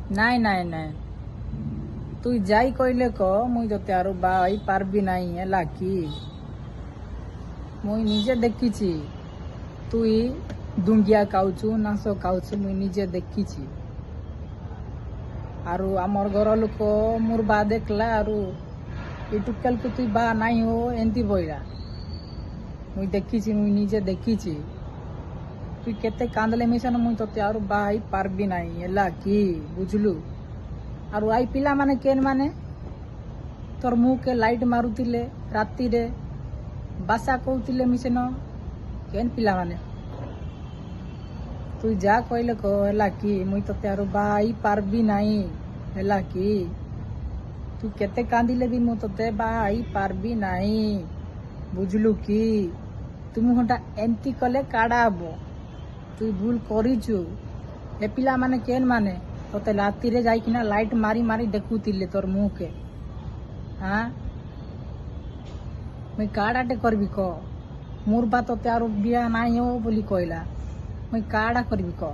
নাই নাই নাই তুই যাই কইলে ক মুই তোতে আর বাই পারবি নাই এলা কি মুই নিজে দেখিছি তুই দুঙ্গিয়া খাউছু নাচ খাউছু মুই নিজে দেখিছি আর আমার ঘর লোক মোর বা দেখলা আর ইটুকালকে তুই বা নাই হো এমতি বইরা মুই দেখিছি মুই নিজে দেখিছি তুই কেতে কান্দলে মিশান মুই তোতে আর বাই পারবি নাই এলা কি বুঝলু আর আই পিলা মানে কেন মানে তোর মুখে লাইট মারুଥିଲେ রাতিরে বাসা কହୁଥିଲେ মিশন কেন পিলা মানে তুই যা কইলে ক হেলা কি মুই তোতে আর বাই পারবি নাই হেলা কি তুই কেতে কান্দিলে ବି ମୁଁ ତୋତେ ବାହା ହେଇ ପାରବି ନାହିଁ ବୁଝିଲୁ କି ତୁମେ ଘଣ୍ଟା ଏମିତି କଲେ କାଡ଼ା ହବ তুই ভুল କରିଛୁ ଏ ପିଲାମାନେ କେନ୍ ମାନେ ତୋତେ ରାତିରେ ଯାଇକିନା ଲାଇଟ୍ ମାରି ମାରି ଦେଖୁଥିଲେ ତୋର ମୁହଁକେ ହଁ ମୁଇଁ କାଡ଼ାଟେ କରିବି କହ ମୋର ବା ତୋତେ ଆରୁ ବିହା ନାହିଁ ହବ ବୋଲି କହିଲା ମୁଇଁ କାଡ଼ା କରିବି କହ